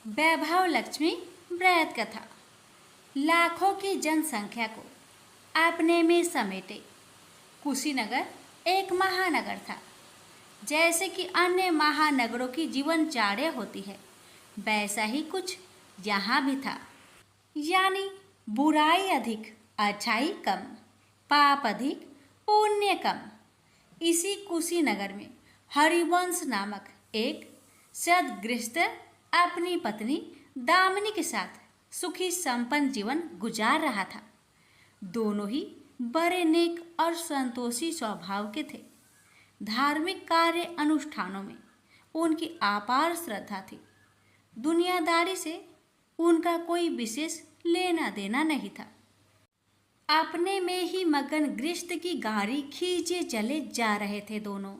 वैभव लक्ष्मी व्रत कथा। लाखों की जनसंख्या को अपने में समेटे कुशीनगर एक महानगर था। जैसे कि अन्य महानगरों की जीवनचर्या होती है, वैसा ही कुछ यहाँ भी था। यानी बुराई अधिक, अच्छाई कम, पाप अधिक, पुण्य कम। इसी कुशीनगर में हरिवंश नामक एक सद्गृहस्थ अपनी पत्नी दामिनी के साथ सुखी संपन्न जीवन गुजार रहा था। दोनों ही बड़े नेक और संतोषी स्वभाव के थे। धार्मिक कार्य अनुष्ठानों में उनकी अपार श्रद्धा थी। दुनियादारी से उनका कोई विशेष लेना देना नहीं था। अपने में ही मगन गृहस्थ की गाड़ी खींचे चले जा रहे थे दोनों।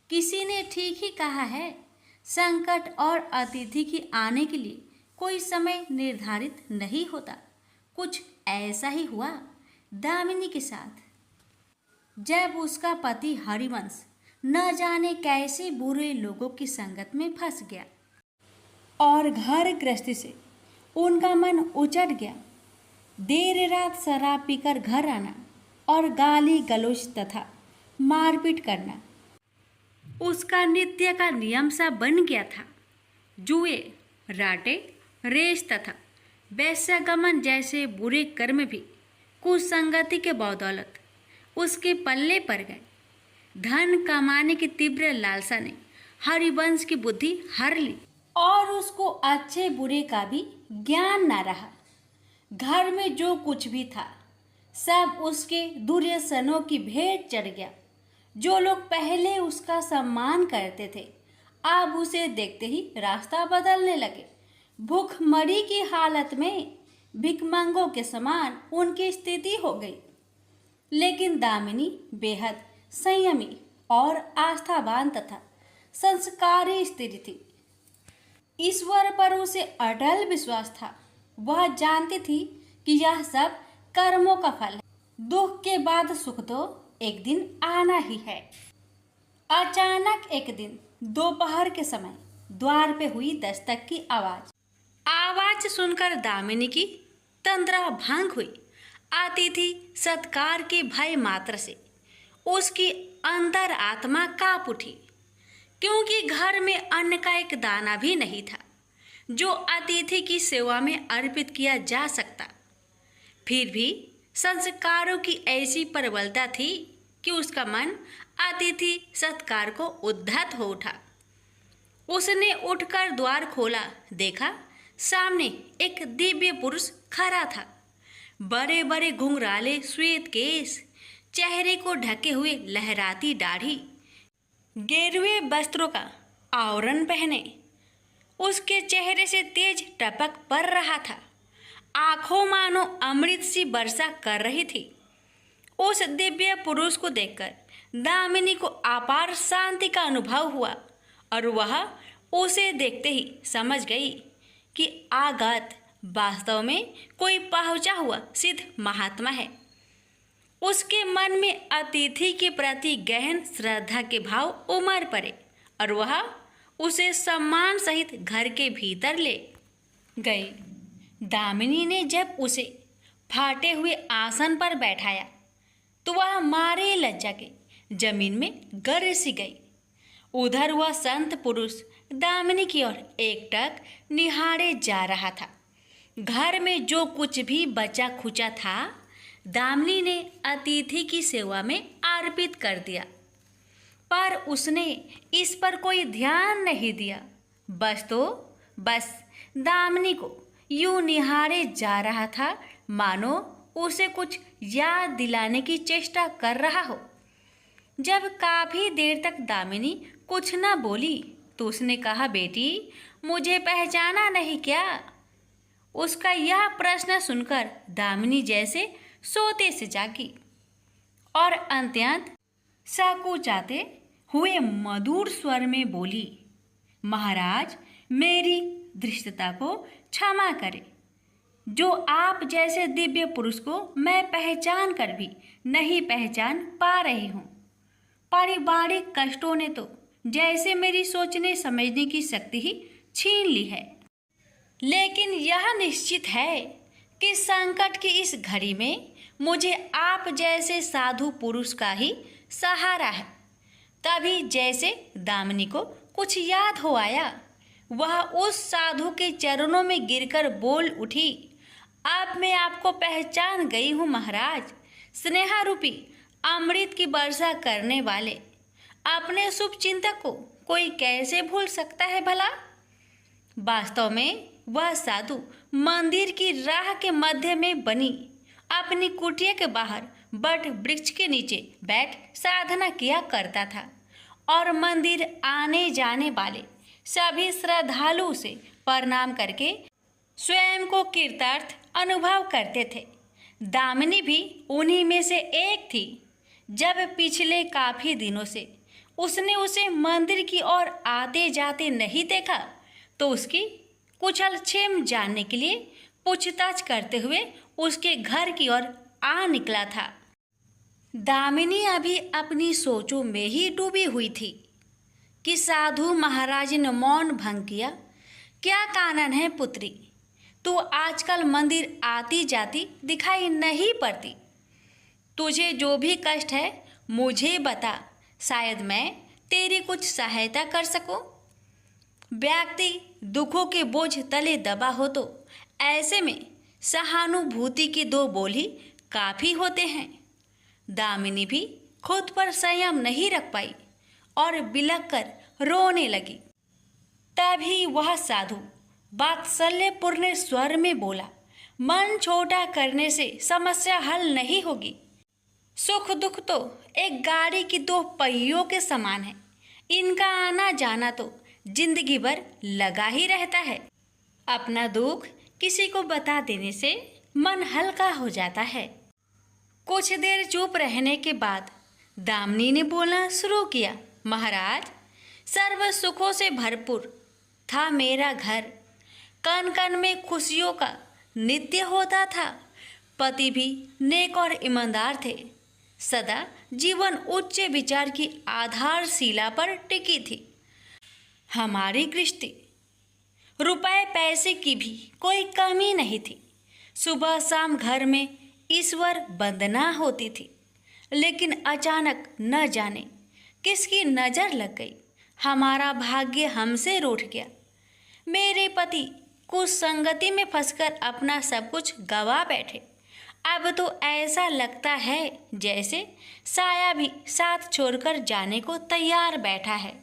किसी ने ठीक ही कहा है, संकट और अतिथि की आने के लिए कोई समय निर्धारित नहीं होता। कुछ ऐसा ही हुआ दामिनी के साथ। जब उसका पति हरिवंश न जाने कैसे बुरे लोगों की संगत में फंस गया और घर गृहस्थी से उनका मन उचट गया। देर रात शराब पीकर घर आना और गाली गलौज तथा मारपीट करना उसका नित्य का नियम सा बन गया था। जुए, राटे, रेस तथा वैश्यगमन जैसे बुरे कर्म भी कुसंगति के बदौलत उसके पल्ले पड़ गए। धन कमाने की तीव्र लालसा ने हरिवंश की बुद्धि हर ली और उसको अच्छे बुरे का भी ज्ञान न रहा। घर में जो कुछ भी था सब उसके दुर्व्यसनों की भेंट चढ़ गया। जो लोग पहले उसका सम्मान करते थे अब उसे देखते ही रास्ता बदलने लगे। भूखमरी की हालत में भिखमंगों के समान उनकी स्थिति हो गई। लेकिन दामिनी बेहद संयमी और आस्थावान तथा संस्कारी स्त्री थी। ईश्वर पर उसे अटल विश्वास था। वह जानती थी कि यह सब कर्मों का फल है। दुख के बाद सुख तो एक दिन आना ही है। अचानक एक दिन दोपहर के समय द्वार पे हुई दस्तक की आवाज सुनकर दामिनी की तंद्रा भंग हुई। अतिथि सत्कार के भय मात्र से उसकी अंतर आत्मा कांप उठी, क्योंकि घर में अन्न का एक दाना भी नहीं था जो अतिथि की सेवा में अर्पित किया जा सकता। फिर भी संस्कारों की ऐसी प्रबलता थी कि उसका मन अतिथि सत्कार को उद्धत हो उठा। उसने उठकर द्वार खोला, देखा सामने एक दिव्य पुरुष खड़ा था। बड़े बड़े घुंघराले श्वेत केश, चेहरे को ढके हुए लहराती दाढ़ी, गेरुए वस्त्रों का आवरण पहने उसके चेहरे से तेज टपक पड़ रहा था। आंखों मानो अमृत सी वर्षा कर रही थी। उस दिव्य पुरुष को देखकर दामिनी को अपार शांति का अनुभव हुआ और वह उसे देखते ही समझ गई कि आगत वास्तव में कोई पहुंचा हुआ सिद्ध महात्मा है। उसके मन में अतिथि के प्रति गहन श्रद्धा के भाव उमड़ पड़े और वह उसे सम्मान सहित घर के भीतर ले गई। दामिनी ने जब उसे फाटे हुए आसन पर बैठाया तो वह मारे लज्जा के जमीन में गिर सी गई। उधर वह संत पुरुष दामिनी की ओर एकटक निहारे जा रहा था। घर में जो कुछ भी बचा खुचा था दामिनी ने अतिथि की सेवा में अर्पित कर दिया, पर उसने इस पर कोई ध्यान नहीं दिया। बस दामिनी को यूं निहारे जा रहा था मानो उसे कुछ याद दिलाने की चेष्टा कर रहा हो। जब काफी देर तक दामिनी कुछ न बोली तो उसने कहा, बेटी मुझे पहचाना नहीं क्या? उसका यह प्रश्न सुनकर दामिनी जैसे सोते से जागी और अत्यंत संकुचाते हुए मधुर स्वर में बोली, महाराज मेरी धृष्टता को क्षमा करें। जो आप जैसे दिव्य पुरुष को मैं पहचान कर भी नहीं पहचान पा रही हूँ। पारिवारिक कष्टों ने तो जैसे मेरी सोचने समझने की शक्ति ही छीन ली है। लेकिन यह निश्चित है कि संकट की इस घड़ी में मुझे आप जैसे साधु पुरुष का ही सहारा है। तभी जैसे दामिनी को कुछ याद हो आया, वह उस साधु के चरणों में गिरकर बोल उठी, अब मैं आपको पहचान गई हूँ महाराज। स्नेहा रूपी अमृत की वर्षा करने वाले अपने शुभ चिंतक को कोई कैसे भूल सकता है भला। वास्तव में वह साधु मंदिर की राह के मध्य में बनी अपनी कुटिया के बाहर बट वृक्ष के नीचे बैठ साधना किया करता था और मंदिर आने जाने वाले सभी श्रद्धालु उसे प्रणाम करके स्वयं को कृतार्थ अनुभव करते थे। दामिनी भी उन्हीं में से एक थी। जब पिछले काफी दिनों से उसने उसे मंदिर की ओर आते जाते नहीं देखा तो उसकी कुशल क्षेम जानने के लिए पूछताछ करते हुए उसके घर की ओर आ निकला था। दामिनी अभी अपनी सोचों में ही डूबी हुई थी कि साधु महाराज ने मौन भंग किया। क्या कारण है पुत्री, तू आजकल मंदिर आती जाती दिखाई नहीं पड़ती। तुझे जो भी कष्ट है मुझे बता, शायद मैं तेरी कुछ सहायता कर सकूं। व्यक्ति दुखों के बोझ तले दबा हो तो ऐसे में सहानुभूति के दो बोल ही काफ़ी होते हैं। दामिनी भी खुद पर संयम नहीं रख पाई और बिलख कर रोने लगी। तभी वह साधु वात्सल्यपूर्ण स्वर में बोला, मन छोटा करने से समस्या हल नहीं होगी। सुख दुख तो एक गाड़ी की दो पहियों के समान है, इनका आना जाना तो जिंदगी भर लगा ही रहता है। अपना दुख किसी को बता देने से मन हल्का हो जाता है। कुछ देर चुप रहने के बाद दामिनी ने बोलना शुरू किया, महाराज, सर्व सुखों से भरपूर था मेरा घर। कण कण में खुशियों का नित्य होता था। पति भी नेक और ईमानदार थे। सदा जीवन उच्च विचार की आधारशिला पर टिकी थी। हमारी गृहस्थी रुपए पैसे की भी कोई कमी नहीं थी। सुबह शाम घर में ईश्वर वंदना होती थी। लेकिन अचानक न जाने किसकी नज़र लग गई, हमारा भाग्य हमसे रूठ गया। मेरे पति कुछ संगति में फंसकर अपना सब कुछ गवा बैठे। अब तो ऐसा लगता है जैसे साया भी साथ छोड़कर जाने को तैयार बैठा है।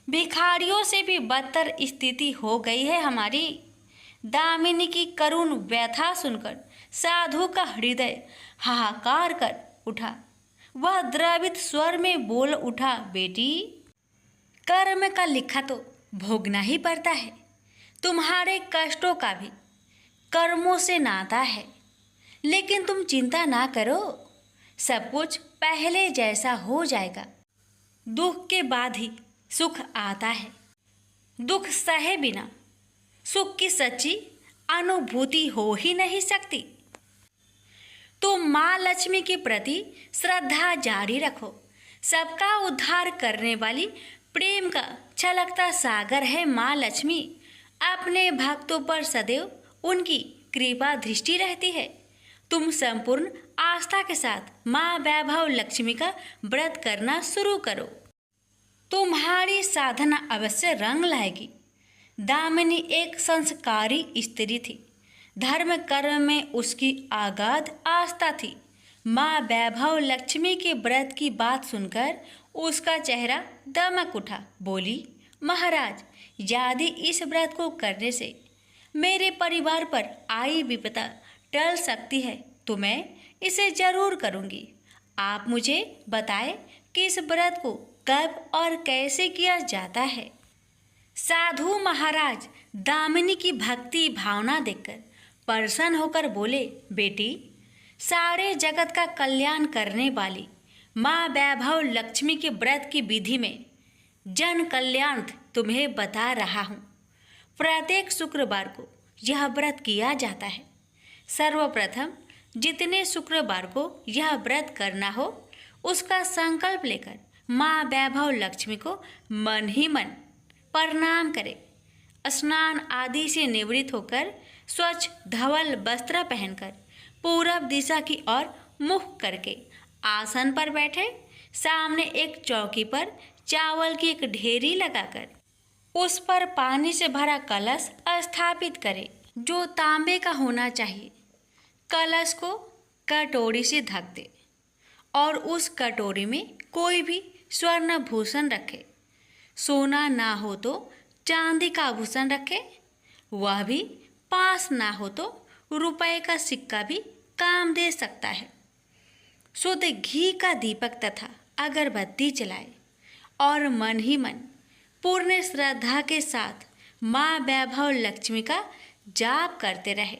भिखारियों से भी बदतर स्थिति हो गई है हमारी। दामिनी की करुण व्यथा सुनकर साधु का हृदय हाहाकार कर उठा। वह द्रवित स्वर में बोल उठा, बेटी, कर्म का लिखा तो भोगना ही पड़ता है। तुम्हारे कष्टों का भी कर्मों से नाता है। लेकिन तुम चिंता ना करो, सब कुछ पहले जैसा हो जाएगा। दुख के बाद ही सुख आता है। दुख सहे बिना सुख की सच्ची अनुभूति हो ही नहीं सकती। तुम माँ लक्ष्मी के प्रति श्रद्धा जारी रखो। सबका उद्धार करने वाली प्रेम का छलकता सागर है माँ लक्ष्मी। अपने भक्तों पर सदैव उनकी कृपा दृष्टि रहती है। तुम संपूर्ण आस्था के साथ माँ वैभव लक्ष्मी का व्रत करना शुरू करो। तुम्हारी साधना अवश्य रंग लाएगी। दामिनी एक संस्कारी स्त्री थी। धर्म कर्म में उसकी अगाध आस्था थी। माँ वैभव लक्ष्मी के व्रत की बात सुनकर उसका चेहरा दमक उठा। बोली, महाराज, यदि इस व्रत को करने से मेरे परिवार पर आई विपदा टल सकती है तो मैं इसे जरूर करूँगी। आप मुझे बताएं कि इस व्रत को कब और कैसे किया जाता है। साधु महाराज दामिनी की भक्ति भावना देखकर प्रसन्न होकर बोले, बेटी, सारे जगत का कल्याण करने वाली माँ वैभव लक्ष्मी के व्रत की विधि में जन कल्याण तुम्हें बता रहा हूँ। प्रत्येक शुक्रवार को यह व्रत किया जाता है। सर्वप्रथम जितने शुक्रवार को यह व्रत करना हो उसका संकल्प लेकर माँ वैभव लक्ष्मी को मन ही मन प्रणाम करें स्नान आदि से निवृत्त होकर स्वच्छ धवल वस्त्र पहनकर पूरब दिशा की ओर मुख करके आसन पर बैठे। सामने एक चौकी पर चावल की एक ढेरी लगाकर उस पर पानी से भरा कलश स्थापित करें, जो तांबे का होना चाहिए। कलश को कटोरी से ढक दे और उस कटोरी में कोई भी स्वर्ण भूषण रखे। सोना ना हो तो चांदी का आभूषण रखे, वह भी पास ना हो तो रुपए का सिक्का भी काम दे सकता है। शुद्ध घी का दीपक तथा अगरबत्ती जलाए और मन ही मन पूर्ण श्रद्धा के साथ माँ वैभव लक्ष्मी का जाप करते रहे।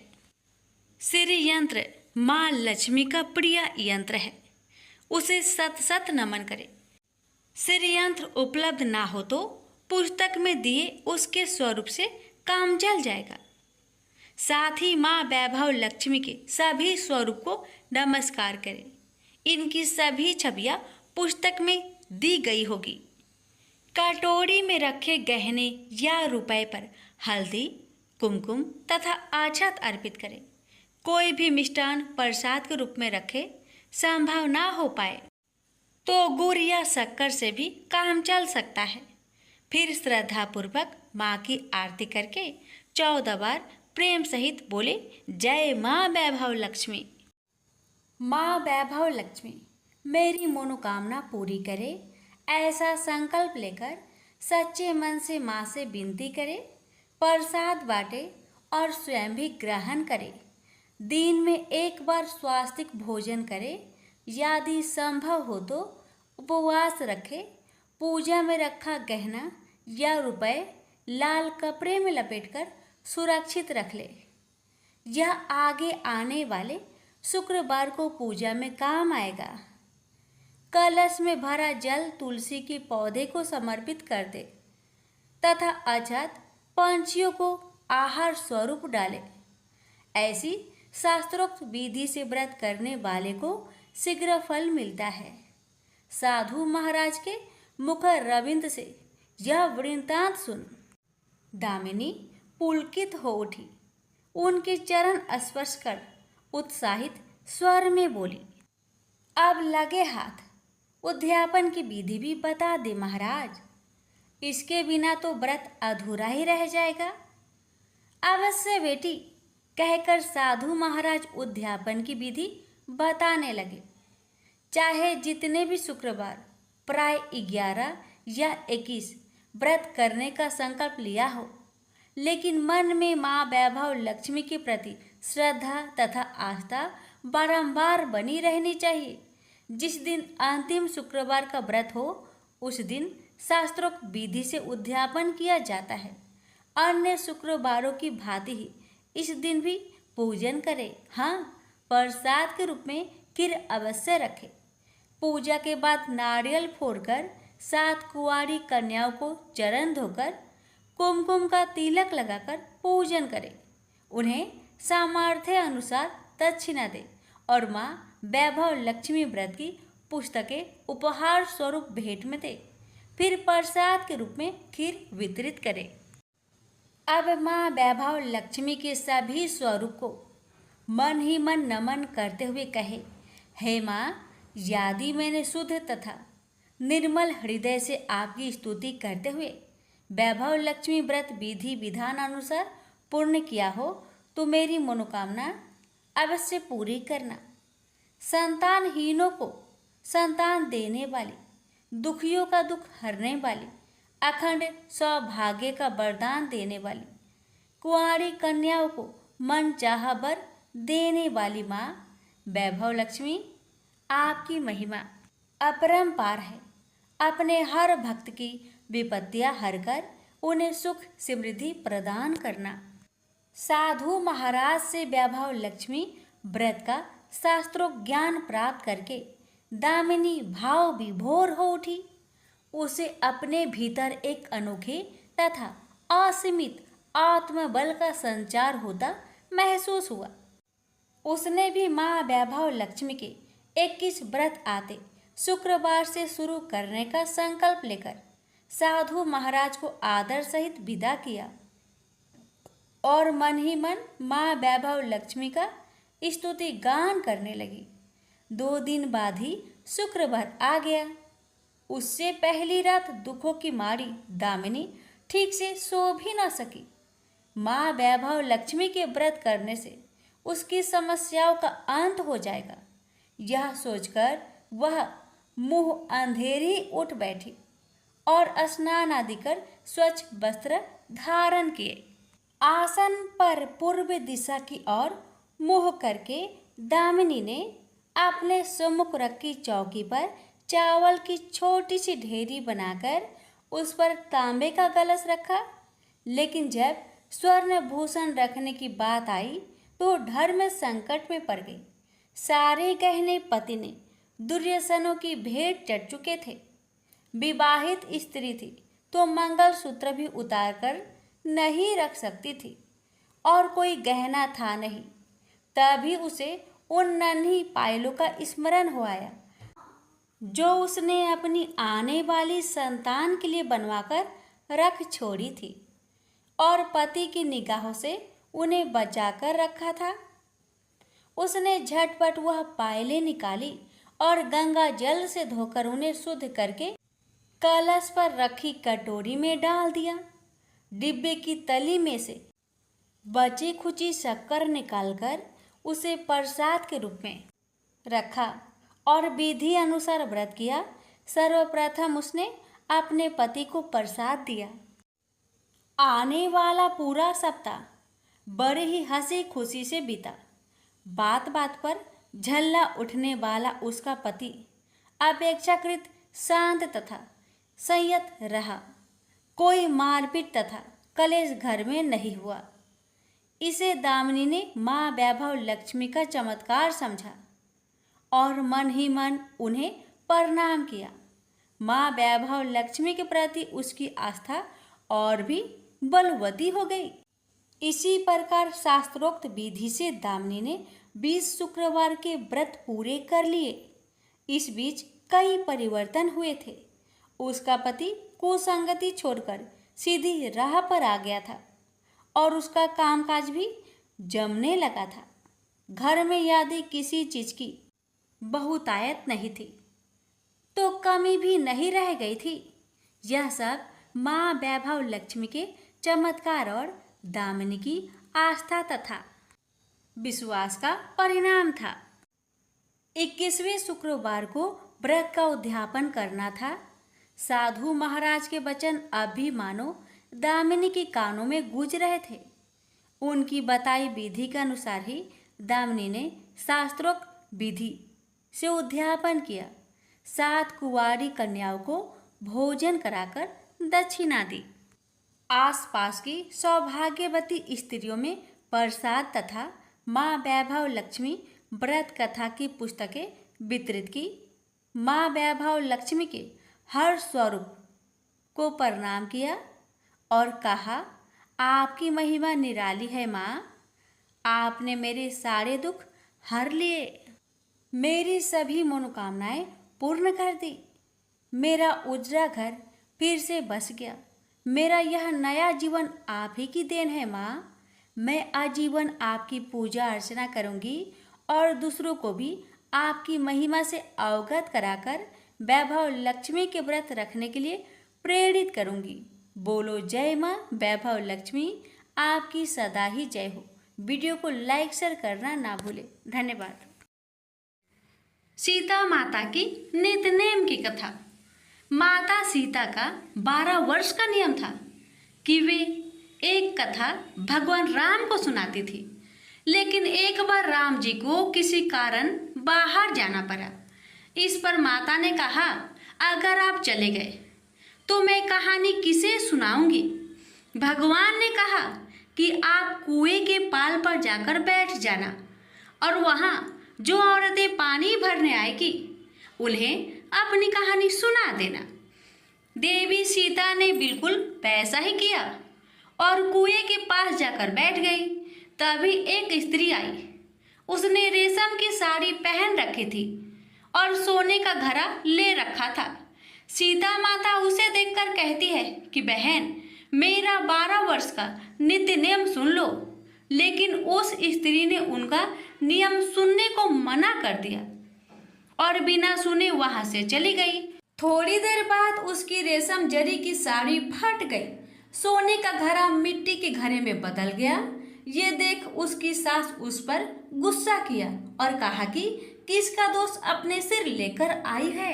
श्री यंत्र माँ लक्ष्मी का प्रिय यंत्र है, उसे सत सत नमन करें। श्री यंत्र उपलब्ध ना हो तो पुस्तक में दिए उसके स्वरूप से काम चल जाएगा। साथ ही माँ वैभव लक्ष्मी के सभी स्वरूप को नमस्कार करें। इनकी सभी छवियाँ पुस्तक में दी गई होगी। कटोरी में रखे गहने या रुपए पर हल्दी, कुमकुम तथा अक्षत अर्पित करें। कोई भी मिष्टान प्रसाद के रूप में रखे, संभव ना हो पाए तो गुड़ या शक्कर से भी काम चल सकता है। फिर श्रद्धापूर्वक माँ की आरती करके 14 बार प्रेम सहित बोले, जय माँ वैभव लक्ष्मी। माँ वैभव लक्ष्मी मेरी मनोकामना पूरी करे, ऐसा संकल्प लेकर सच्चे मन से माँ से विनती करे। प्रसाद बांटे और स्वयं भी ग्रहण करे। दिन में एक बार स्वास्तिक भोजन करे। यदि संभव हो तो उपवास रखे। पूजा में रखा गहना या रुपए लाल कपड़े में लपेटकर सुरक्षित रख ले। यह आगे आने वाले शुक्रवार को पूजा में काम आएगा। कलश में भरा जल तुलसी के पौधे को समर्पित कर दे तथा अक्षत पंछियों को आहार स्वरूप डाले। ऐसी शास्त्रोक्त विधि से व्रत करने वाले को शीघ्र फल मिलता है। साधु महाराज के मुख रविंद से यह वृत्तांत सुन दामिनी पुलकित हो उठी। उनके चरण स्पर्श कर उत्साहित स्वर में बोली, अब लगे हाथ उद्यापन की विधि भी बता दे महाराज। इसके बिना तो व्रत अधूरा ही रह जाएगा। अवश्य बेटी, कहकर साधु महाराज उद्यापन की विधि बताने लगे। चाहे जितने भी शुक्रवार प्राय 11 या 21 व्रत करने का संकल्प लिया हो, लेकिन मन में माँ वैभव लक्ष्मी के प्रति श्रद्धा तथा आस्था बारंबार बनी रहनी चाहिए। जिस दिन अंतिम शुक्रवार का व्रत हो, उस दिन शास्त्रोक्त विधि से उद्यापन किया जाता है। अन्य शुक्रवारों की भांति ही इस दिन भी पूजन करें। हाँ, प्रसाद के रूप में खीर अवश्य रखें। पूजा के बाद नारियल फोड़कर 7 कुंवारी कन्याओं को चरण धोकर कुमकुम का तिलक लगाकर पूजन करें। उन्हें सामर्थ्य अनुसार दक्षिणा दें और माँ वैभव लक्ष्मी व्रत की पुस्तकें उपहार स्वरूप भेंट में दें। फिर प्रसाद के रूप में खीर वितरित करें। अब माँ वैभव लक्ष्मी के सभी स्वरूप को मन ही मन नमन करते हुए कहे, हे माँ, यदि मैंने शुद्ध तथा निर्मल हृदय से आपकी स्तुति करते हुए वैभव लक्ष्मी व्रत विधि विधान अनुसार पूर्ण किया हो तो मेरी मनोकामना अवश्य पूरी करना। संतानहीनों को संतान देने वाली, दुखियों का दुख हरने वाली, अखंड सौभाग्य का वरदान देने वाली, कुंवारी कन्याओं को मन चाहा वर देने वाली माँ वैभव लक्ष्मी, आपकी महिमा अपरंपार है। अपने हर भक्त की विपत्तियां हरकर उन्हें सुख समृद्धि प्रदान करना। साधु महाराज से वैभव लक्ष्मी व्रत का शास्त्रों ज्ञान प्राप्त करके दामिनी भाव विभोर हो उठी। उसे अपने भीतर एक अनोखे तथा असीमित आत्मबल का संचार होता महसूस हुआ। उसने भी माँ वैभव लक्ष्मी के 21 व्रत आते शुक्रवार से शुरू करने का संकल्प लेकर साधु महाराज को आदर सहित विदा किया। और मन ही मन माँ वैभव लक्ष्मी का स्तुति गान करने लगी। 2 दिन बाद ही शुक्रवार आ गया। उससे पहली रात दुखों की मारी दामिनी ठीक से सो भी न सकी। माँ वैभव लक्ष्मी के व्रत करने से उसकी समस्याओं का अंत हो जाएगा, यह सोचकर वह मुंह अंधेरी उठ बैठी और स्नान आदि कर स्वच्छ वस्त्र धारण किए। आसन पर पूर्व दिशा की ओर मुंह करके दामिनी ने अपने सम्मुख रखी चौकी पर चावल की छोटी सी ढेरी बनाकर उस पर तांबे का कलश रखा। लेकिन जब स्वर्ण भूषण रखने की बात आई तो धर्म संकट में पड़ गई। सारे गहने पति ने दुर्योधनों की भेंट चढ़ चुके थे। विवाहित स्त्री थी तो मंगलसूत्र भी उतार कर नहीं रख सकती थी और कोई गहना था नहीं। तभी उसे उन नन्ही पायलों का स्मरण हो आया जो उसने अपनी आने वाली संतान के लिए बनवाकर रख छोड़ी थी और पति की निगाहों से उन्हें बचाकर रखा था। उसने झटपट वह पायलें निकाली और गंगा जल से धोकर उन्हें शुद्ध करके कलश पर रखी कटोरी में डाल दिया। डिब्बे की तली में से बची खुची शक्कर निकालकर उसे प्रसाद के रूप में रखा और विधि अनुसार व्रत किया। सर्वप्रथम उसने अपने पति को प्रसाद दिया। आने वाला पूरा सप्ताह बड़े ही हंसी खुशी से बीता। बात बात पर झल्ला उठने वाला उसका पति अपेक्षाकृत शांत तथा संयत रहा। कोई मारपीट तथा कलेश घर में नहीं हुआ। इसे दामिनी ने माँ वैभव लक्ष्मी का चमत्कार समझा और मन ही मन उन्हें प्रणाम किया। माँ वैभव लक्ष्मी के प्रति उसकी आस्था और भी बलवती हो गई। इसी प्रकार शास्त्रोक्त विधि से दामिनी ने 20 शुक्रवार के व्रत पूरे कर लिए। इस बीच कई परिवर्तन हुए थे। उसका पति कुसंगति छोड़कर सीधी राह पर आ गया था और उसका कामकाज भी जमने लगा था। घर में यदि किसी चीज की बहुतायत नहीं थी तो कमी भी नहीं रह गई थी। यह सब माँ वैभव लक्ष्मी के चमत्कार और दामिनी की आस्था तथा विश्वास का परिणाम था। 21वें शुक्रवार को व्रत का उद्यापन करना था। साधु महाराज के वचन अब भी मानो दामिनी के कानों में गूंज रहे थे। उनकी बताई विधि के अनुसार ही दामिनी ने शास्त्रोक्त विधि से उद्यापन किया। 7 कुंवारी कन्याओं को भोजन कराकर दक्षिणा दी। आसपास की सौभाग्यवती स्त्रियों में प्रसाद तथा माँ वैभव लक्ष्मी व्रत कथा की पुस्तकें वितरित की। माँ वैभव लक्ष्मी के हर स्वरूप को प्रणाम किया और कहा, आपकी महिमा निराली है माँ। आपने मेरे सारे दुख हर लिए, मेरी सभी मनोकामनाएं पूर्ण कर दी। मेरा उजड़ा घर फिर से बस गया। मेरा यह नया जीवन आप ही की देन है माँ। मैं आजीवन आपकी पूजा अर्चना करूंगी और दूसरों को भी आपकी महिमा से अवगत कराकर वैभव लक्ष्मी के व्रत रखने के लिए प्रेरित करूंगी। बोलो जय माँ वैभव लक्ष्मी, आपकी सदा ही जय हो। वीडियो को लाइक शेयर करना ना भूले। धन्यवाद। सीता माता की नित्यनेम की कथा। माता सीता का 12 वर्ष का नियम था कि वे एक कथा भगवान राम को सुनाती थी। लेकिन एक बार राम जी को किसी कारण बाहर जाना पड़ा। इस पर माता ने कहा, अगर आप चले गए तो मैं कहानी किसे सुनाऊंगी। भगवान ने कहा कि आप कुएं के पाल पर जाकर बैठ जाना और वहाँ जो औरतें पानी भरने आएगी उन्हें अपनी कहानी सुना देना। देवी सीता ने बिल्कुल वैसा ही किया और कुएं के पास जाकर बैठ गई। तभी एक स्त्री आई। उसने रेशम की साड़ी पहन रखी थी और सोने का घड़ा ले रखा था। सीता माता उसे देखकर कहती है कि बहन, मेरा 12 वर्ष का नित्य नियम सुन लो। लेकिन उस स्त्री ने उनका नियम सुनने को मना कर दिया और बिना सुने वहां से चली गई। थोड़ी देर बाद उसकी रेशम जरी की साड़ी फट गई। सोने का घड़ा मिट्टी के घड़े में बदल गया। ये देख उसकी सास उस पर गुस्सा किया और कहा कि किसका दोष अपने सिर लेकर आई है।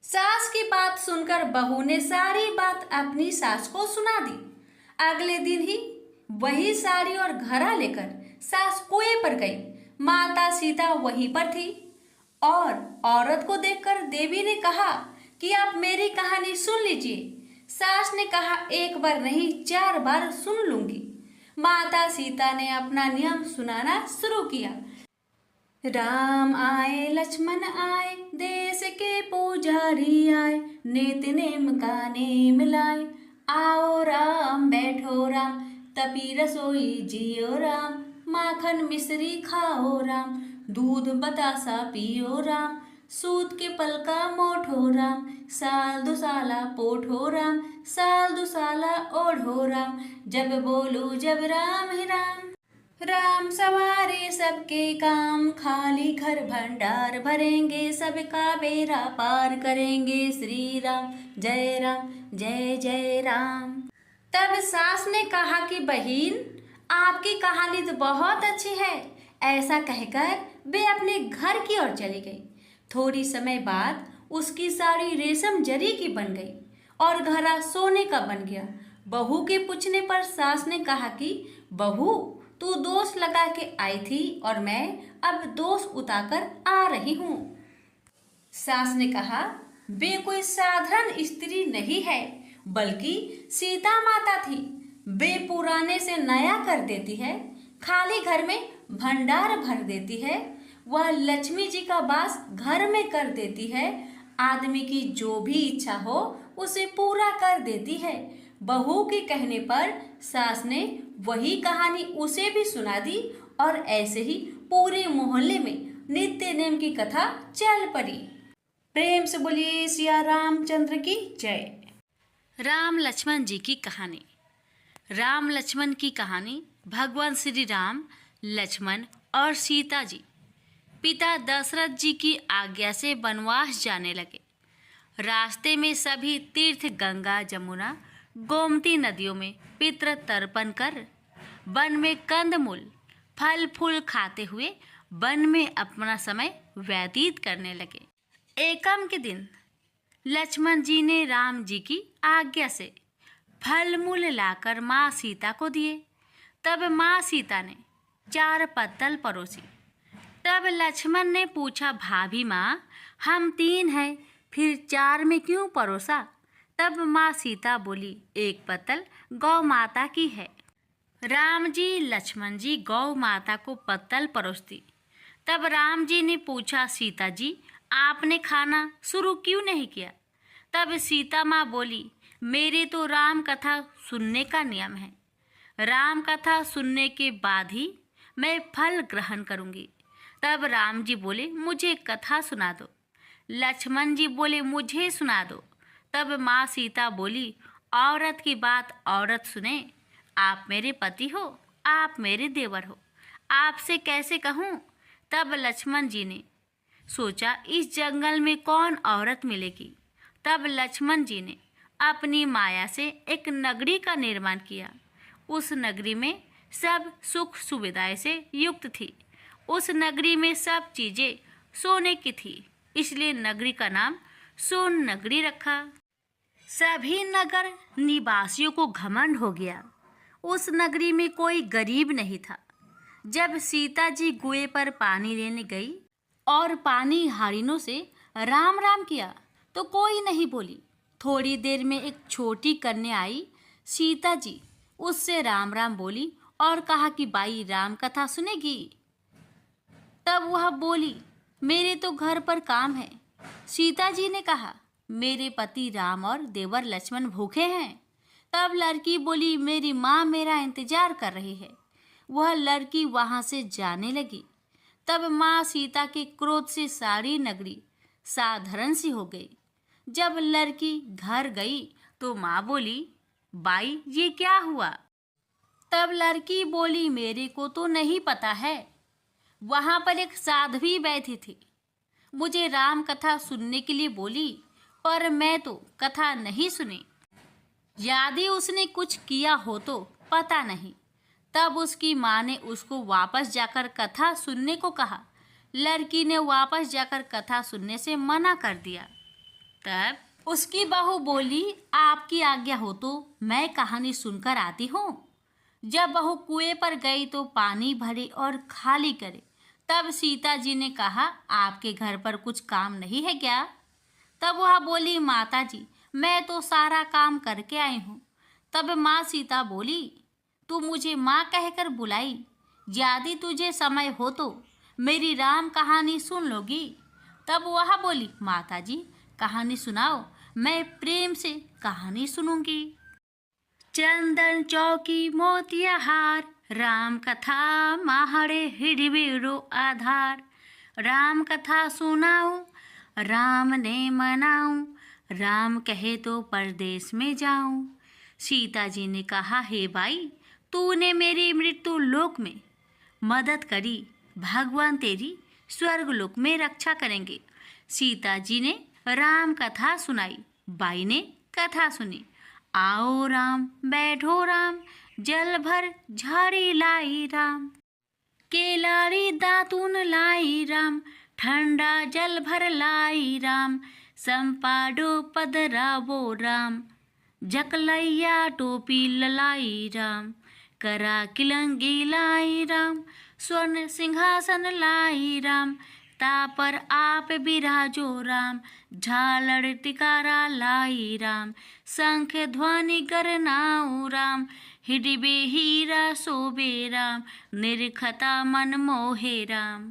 सास की बात सुनकर बहू ने सारी बात अपनी सास को सुना दी। अगले दिन ही वही साड़ी और घड़ा लेकर सास कुएं पर गई। माता सीता वहीं पर थी और औरत को देखकर देवी ने कहा कि आप मेरी कहानी सुन लीजिए। सास ने कहा, एक बार नहीं 4 बार सुन लूंगी। माता सीता ने अपना नियम सुनाना शुरू किया। राम आए लक्ष्मण आए, देश के पुजारी आए, नित्य नेम का नेम लाए। आओ राम बैठो राम, तपी रसोई जियो राम। माखन मिश्री खाओ राम, दूध बतासा पियो राम। सूत के पलका मोठो राम, साल दुसाला पोठो राम। साल दुसाला ओढ़ो राम, जब बोलो जब राम ही राम। राम सवारे सबके काम, खाली घर भंडार भरेंगे। सबका बेड़ा पार करेंगे, श्री राम जय जय राम। तब सास ने कहा कि बहन, आपकी कहानी तो बहुत अच्छी है। ऐसा कहकर वे अपने घर की ओर चली गई। थोड़ी समय बाद उसकी साड़ी रेशम जरी की बन गई और घड़ा सोने का बन गया। बहू के पूछने पर सास ने कहा कि बहू, तू दोष लगा के आई थी और मैं अब दोष उतारकर आ रही हूँ। सास ने कहा, वे कोई साधारण स्त्री नहीं है, बल्कि सीता माता थी। वे पुराने से नया कर देती है, खाली घर में भंडार भर देती है। वह लक्ष्मी जी का वास घर में कर देती है। आदमी की जो भी इच्छा हो उसे पूरा कर देती है। बहू के कहने पर सास ने वही कहानी उसे भी सुना दी और ऐसे ही पूरे मोहल्ले में नित्य नेम की कथा चल पड़ी। प्रेम से बोलिए सिया रामचंद्र की जय। राम लक्ष्मण जी की कहानी। राम लक्ष्मण की कहानी। भगवान श्री राम, लक्ष्मण और सीता जी पिता दशरथ जी की आज्ञा से वनवास जाने लगे। रास्ते में सभी तीर्थ गंगा, जमुना, गोमती नदियों में पितृ तर्पण कर वन में कंदमूल फल फूल खाते हुए वन में अपना समय व्यतीत करने लगे। एकम के दिन लक्ष्मण जी ने राम जी की आज्ञा से फल मूल लाकर माँ सीता को दिए। तब माँ सीता ने 4 पत्तल परोसी। तब लक्ष्मण ने पूछा, भाभी माँ, हम 3 हैं, फिर 4 में क्यों परोसा? तब माँ सीता बोली, 1 पत्तल गौ माता की है। राम जी लक्ष्मण जी गौ माता को पत्तल परोसती। तब राम जी ने पूछा, सीता जी, आपने खाना शुरू क्यों नहीं किया? तब सीता माँ बोली, मेरे तो राम कथा सुनने का नियम है। राम कथा सुनने के बाद ही मैं फल ग्रहण करूँगी। तब राम जी बोले, मुझे कथा सुना दो। लक्ष्मण जी बोले, मुझे सुना दो। तब माँ सीता बोली, औरत की बात औरत सुने। आप मेरे पति हो, आप मेरे देवर हो, आपसे कैसे कहूँ? तब लक्ष्मण जी ने सोचा, इस जंगल में कौन औरत मिलेगी। तब लक्ष्मण जी ने अपनी माया से एक नगरी का निर्माण किया। उस नगरी में सब सुख सुविधाएं से युक्त थी। उस नगरी में सब चीजें सोने की थी, इसलिए नगरी का नाम सोन नगरी रखा। सभी नगर निवासियों को घमंड हो गया। उस नगरी में कोई गरीब नहीं था। जब सीता जी कुएं पर पानी लेने गई और पानी हारिनों से राम राम किया तो कोई नहीं बोली। थोड़ी देर में एक छोटी कन्या आई। सीता जी उससे राम राम बोली और कहा कि बाई राम कथा सुनेगी। तब वह बोली, मेरे तो घर पर काम है। सीता जी ने कहा, मेरे पति राम और देवर लक्ष्मण भूखे हैं। तब लड़की बोली, मेरी माँ मेरा इंतजार कर रही है। वह लड़की वहाँ से जाने लगी। तब माँ सीता के क्रोध से सारी नगरी साधारण सी हो गई। जब लड़की घर गई तो माँ बोली, बाई ये क्या हुआ? तब लड़की बोली, मेरे को तो नहीं पता है। वहां पर एक साध्वी बैठी थी, मुझे राम कथा सुनने के लिए बोली, पर मैं तो कथा नहीं सुनी। यदि उसने कुछ किया हो तो पता नहीं। तब उसकी माँ ने उसको वापस जाकर कथा सुनने को कहा। लड़की ने वापस जाकर कथा सुनने से मना कर दिया। तब उसकी बहू बोली, आपकी आज्ञा हो तो मैं कहानी सुनकर आती हूँ। जब बहू कुएं पर गई तो पानी भरे और खाली करे। तब सीता जी ने कहा, आपके घर पर कुछ काम नहीं है क्या? तब वह बोली, माता जी मैं तो सारा काम करके आई हूँ। तब माँ सीता बोली, तू मुझे माँ कहकर बुलाई, यदि तुझे समय हो तो मेरी राम कहानी सुन लोगी? तब वह बोली, माता जी कहानी सुनाओ, मैं प्रेम से कहानी सुनूंगी। चंदन चौकी मोतिया हार, राम कथा माहड़े हिड़बिड़ो आधार। राम कथा सुनाऊं, राम ने मनाऊं, राम कहे तो परदेश में जाऊं। सीता जी ने कहा, हे भाई तूने मेरी मृत्यु लोक में मदद करी, भगवान तेरी स्वर्ग लोक में रक्षा करेंगे। सीता जी ने राम कथा सुनाई। बाई ने कथा सुनी। आओ राम बैठो राम, जल भर झाड़ी लाई राम। केलारी दातून लाई राम, ठंडा जल भर लाई राम। संपाडो पधरावो राम, जकलैया टोपी ललाई राम। करा किलंगी लाई राम, स्वर्ण सिंहासन लाई राम। तापर आप बिराजो राम, झालड़ टिकारा लाई राम। शंख ध्वनि गरनाऊ राम, हिडिबे हीरा शोभे राम। निरखता मन मोहे राम,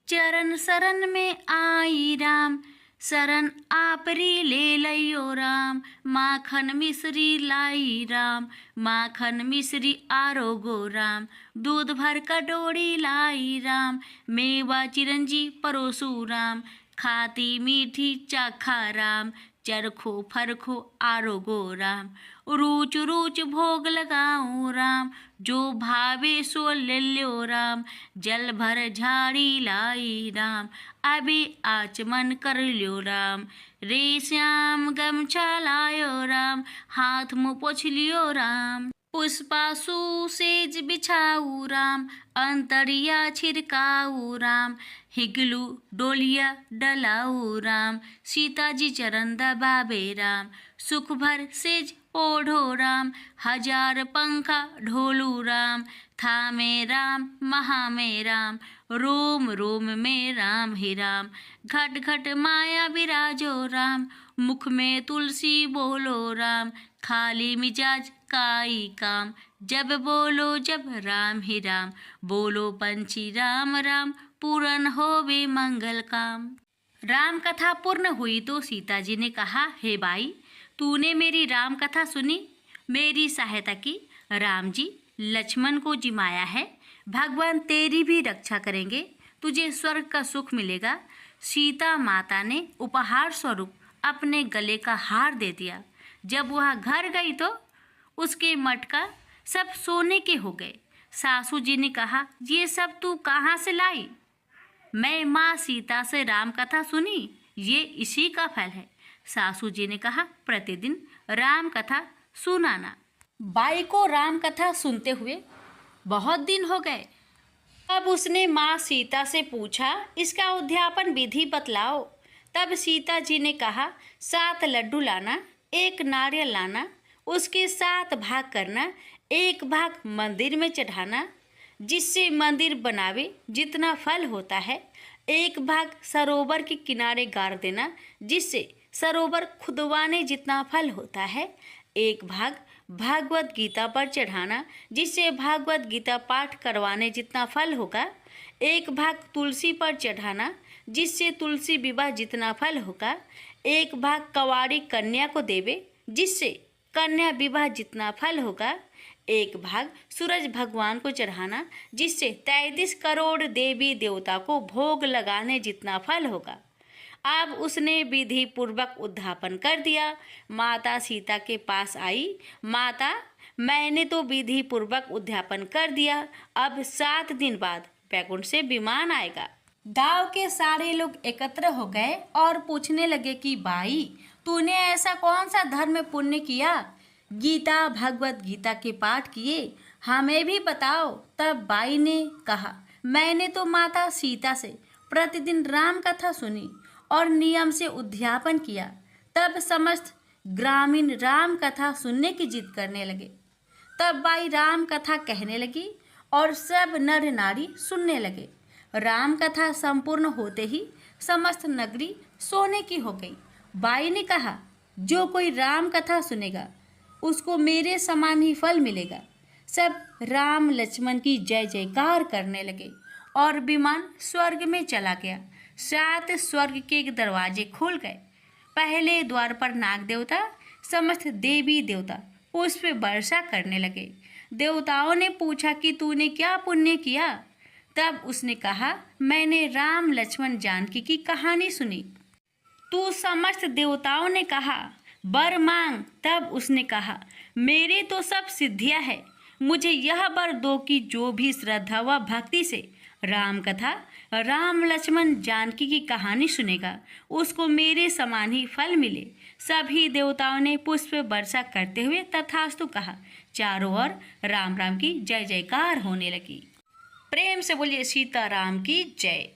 चरण शरण में आई राम। शरण आपरी ले लयो राम, माखन मिश्री लाई राम। माखन मिश्री आरोगो राम, दूध भर कटोरी लाई राम। मेवा चिरंजी परोसू राम, खाती मीठी चाखा राम। चरखो फरखो आरोगो राम, रूच रूच भोग लगाऊं राम। जो भावे सो ले लो राम, जल भर झाड़ी लाई राम। अभी आचमन कर लो राम, रे श्याम गमछा लायो राम। हाथ मुँह पोछ लियो राम, पुष्पासु सेज बिछाऊ राम। अंतरिया छिड़काऊ राम, हिगलू डोलिया डलाऊ राम। सीता जी चरण दबावे राम, सुख भर सेज ओढ़ो राम। हजार पंखा ढोलू राम, थामे राम महा में राम। रोम रोम में राम ही राम, घट घट माया विराजो राम। मुख में तुलसी बोलो राम, खाली मिजाज काई काम। जब बोलो जब राम ही राम, बोलो पंछी राम राम। पूर्ण होवे मंगल काम। राम कथा पूर्ण हुई तो सीता जी ने कहा, हे भाई तूने मेरी राम कथा सुनी, मेरी सहायता की। राम जी लक्ष्मण को जिमाया है, भगवान तेरी भी रक्षा करेंगे, तुझे स्वर्ग का सुख मिलेगा। सीता माता ने उपहार स्वरूप अपने गले का हार दे दिया। जब वह घर गई तो उसके मटका सब सोने के हो गए। सासू जी ने कहा, ये सब तू कहाँ से लाई? मैं माँ सीता से राम कथा सुनी, ये इसी का फल है। सासू जी ने कहा, प्रतिदिन राम कथा सुनाना। बाई को राम कथा सुनते हुए बहुत दिन हो गए। अब उसने माँ सीता से पूछा, इसका उद्यापन विधि बतलाओ। तब सीता जी ने कहा, 7 लड्डू लाना, 1 नारियल लाना, उसके 7 भाग करना। 1 भाग मंदिर में चढ़ाना, जिससे मंदिर बनावे जितना फल होता है। 1 भाग सरोवर के किनारे गाड़ देना, जिससे सरोवर खुदवाने जितना फल होता है। 1 भाग भागवत गीता पर चढ़ाना, जिससे भागवत गीता पाठ करवाने जितना फल होगा। 1 भाग तुलसी पर चढ़ाना, जिससे तुलसी विवाह जितना फल होगा। 1 भाग कवारी कन्या को देवे, जिससे कन्या विवाह जितना फल होगा। 1 भाग सूरज भगवान को चढ़ाना, जिससे 33 करोड़ देवी देवता को भोग लगाने जितना फल होगा। अब उसने विधि पूर्वक उद्यापन कर दिया। माता सीता के पास आई। माता, मैंने तो विधि पूर्वक उद्यापन कर दिया, अब 7 दिन बाद बैकुंठ से विमान आएगा। गांव के सारे लोग एकत्र हो गए और पूछने लगे कि भाई, तूने ऐसा कौन सा धर्म पुण्य किया? गीता, भगवत गीता के पाठ किए, हमें भी बताओ। तब बाई ने कहा, मैंने तो माता सीता से प्रतिदिन राम कथा सुनी और नियम से उद्यापन किया। तब समस्त ग्रामीण राम कथा सुनने की जिद करने लगे। तब बाई राम कथा कहने लगी और सब नर नारी सुनने लगे। राम कथा संपूर्ण होते ही समस्त नगरी सोने की हो गई। बाई ने कहा, जो कोई राम कथा सुनेगा उसको मेरे समान ही फल मिलेगा। सब राम लक्ष्मण की जय जयकार करने लगे और विमान स्वर्ग में चला गया। 7 स्वर्ग के दरवाजे खुल गए। पहले द्वार पर नाग देवता, समस्त देवी देवता पुष्प वर्षा करने लगे। देवताओं ने पूछा कि तूने क्या पुण्य किया? तब उसने कहा, मैंने राम लक्ष्मण जानकी की कहानी सुनी। तू समस्त देवताओं ने कहा, वर मांग। तब उसने कहा, मेरे तो सब सिद्धियां है, मुझे यह वर दो कि जो भी श्रद्धा व भक्ति से राम कथा, राम लक्ष्मण जानकी की कहानी सुनेगा उसको मेरे समान ही फल मिले। सभी देवताओं ने पुष्प वर्षा करते हुए तथास्तु कहा। चारों ओर राम राम की जय जयकार होने लगी। प्रेम से बोलिए सीताराम की जय।